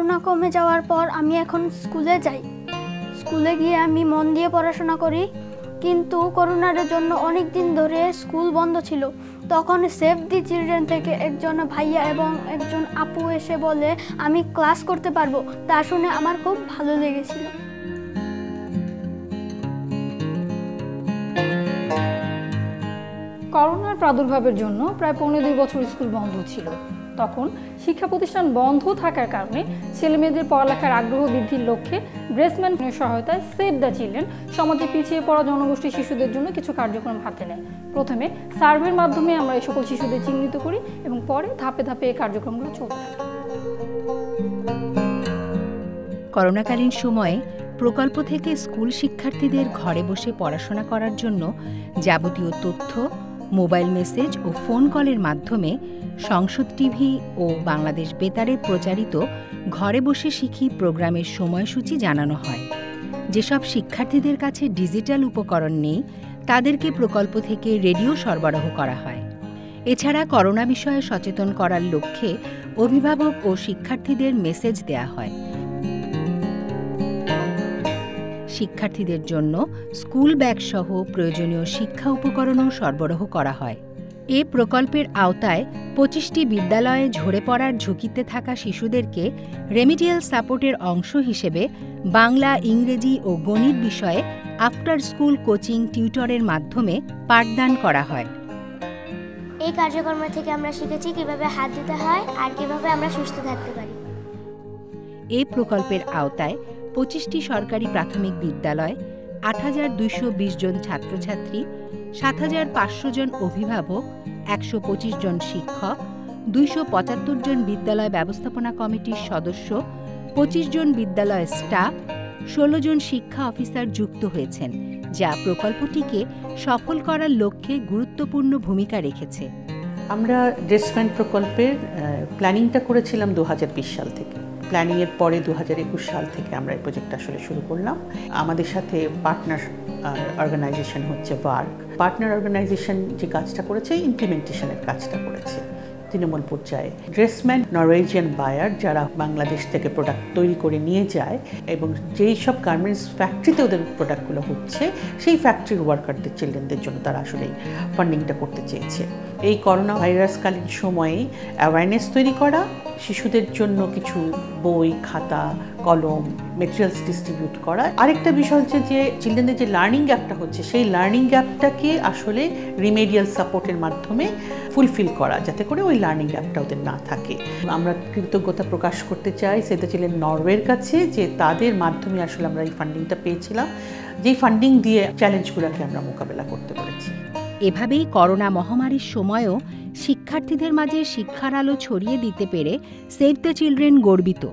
Corona কমে যাওয়ার পর আমি এখন স্কুলে যাই। স্কুলে গিয়ে আমি মন দিয়ে পড়াশোনা করি, কিন্তু করোনার জন্য অনেক দিন ধরে স্কুল বন্ধ ছিল। তখন সেভ দি চিলড্রেন থেকে একজন ভাইয়া এবং একজন আপু এসে বলে আমি ক্লাস করতে পারবো। তা শুনে আমার খুব ভালো লেগেছিল। করোনার প্রাদুর্ভাবের জন্য প্রায় 15-2 বছর স্কুল বন্ধ ছিল। তখন শিক্ষা প্রতিষ্ঠান বন্ধ থাকার কারণে ছেলেমেয়েদের পড়ালেখার আগ্রহ বৃদ্ধির লক্ষ্যে ড্রেসম্যানের সহায়তায় সেভ দ্য চিলড্রেন সমাজে পিছিয়ে পড়া জনগোষ্ঠীর শিশুদের জন্য কিছু কার্যক্রম হাতে নেয়। প্রথমে সার্ভের মাধ্যমে আমরা এই সকল শিশুদের চিহ্নিত করি এবং পরে ধাপে ধাপে এই কার্যক্রমগুলো চলতে থাকে। করোনাকালীন সময়ে প্রকল্প থেকে স্কুল শিক্ষার্থীদের ঘরে বসে পড়াশোনা করার জন্য যাবতীয় তথ্য, মোবাইল মেসেজ ও ফোন কলের মাধ্যমে সংসদ টিভি ও বাংলাদেশ বেতারে প্রচারিত ঘরে বসে শিখি প্রোগ্রামের সময়সূচি জানানো হয়। যেসব শিক্ষার্থীদের কাছে ডিজিটাল উপকরণ নেই তাদেরকে প্রকল্প থেকে রেডিও সরবরাহ করা হয়। এছাড়া করোনা বিষয়ে সচেতন করার লক্ষ্যে অভিভাবক ও শিক্ষার্থীদের মেসেজ দেয়া হয়। শিক্ষার্থীদের জন্য স্কুল ব্যাগ সহ প্রয়োজনীয় শিক্ষা উপকরণও সরবরাহ করা হয়। এ প্রকল্পের আওতায় 25টি বিদ্যালয়ে ঝরে পড়ার ঝুঁকিতে থাকা শিশুদেরকে রেমিডিয়াল সাপোর্টের অংশ হিসেবে বাংলা, ইংরেজি ও গণিত বিষয়ে আফটার স্কুল কোচিং টিউটরের মাধ্যমে পাঠদান করা হয়। এই কার্যক্রম থেকে আমরা শিখেছি কিভাবে হাত দিতে হয় আর কিভাবে আমরা সুস্থ থাকতে পারি। এই প্রকল্পের আওতায় 25টি সরকারি প্রাথমিক বিদ্যালয়, 8,220 জন ছাত্রছাত্রী, 7,500 জন অভিভাবক, 125 জন শিক্ষক, 275 জন বিদ্যালয় ব্যবস্থাপনা কমিটির সদস্য, 25 জন বিদ্যালয় স্টাফ, 16 জন শিক্ষা অফিসার যুক্ত হয়েছেন, যা প্রকল্পটিকে সফল করার লক্ষ্যে গুরুত্বপূর্ণ ভূমিকা রেখেছে। আমরা ড্রেসম্যান প্রকল্পের প্ল্যানিংটা করেছিলাম 2020 সাল থেকে। প্ল্যানিংয়ের পরে 2021 সাল থেকে আমরা এই প্রজেক্টটা আসলে শুরু করলাম। আমাদের সাথে পার্টনার অর্গানাইজেশন হচ্ছে ওয়ার্ক। পার্টনার অর্গানাইজেশন যে কাজটা করেছে, ইমপ্লিমেন্টেশনের কাজটা করেছে তৃণমূল পর্যায়ে। ড্রেসম্যান নরওয়েজিয়ান বায়ার যারা বাংলাদেশ থেকে প্রোডাক্ট তৈরি করে নিয়ে যায় এবং যেই সব গার্মেন্টস ফ্যাক্টরিতে ওদের প্রোডাক্টগুলো হচ্ছে সেই ফ্যাক্টরির ওয়ার্কারদের, চিলড্রেনদের জন্য তারা আসলে ফান্ডিংটা করতে চেয়েছে। এই করোনা ভাইরাসকালীন সময়ে অ্যাওয়ারনেস তৈরি করা, শিশুদের জন্য কিছু বই, খাতা, কলম, মেটেরিয়ালস ডিস্ট্রিবিউট করা। আরেকটা বিষয় হচ্ছে যে চিলড্রেনদের যে লার্নিং গ্যাপটা হচ্ছে সেই লার্নিং গ্যাপটাকে আসলে রিমেডিয়াল সাপোর্টের মাধ্যমে ফুলফিল করা, যাতে করে ওই লার্নিং গ্যাপটা ওদের না থাকে। আমরা কৃতজ্ঞতা প্রকাশ করতে চাই সেভ দ্য চিলড্রেন নরওয়ের কাছে যে তাদের মাধ্যমে আসলে আমরা এই ফান্ডিংটা পেয়েছিলাম, যেই ফান্ডিং দিয়ে চ্যালেঞ্জগুলোকে আমরা মোকাবেলা করতে পেরেছি। এভাবেই করোনা মহামারীর সময়ও শিক্ষার্থীদের মাঝে শিক্ষার আলো ছড়িয়ে দিতে পেরে সেভ দ্য চিলড্রেন গর্বিত।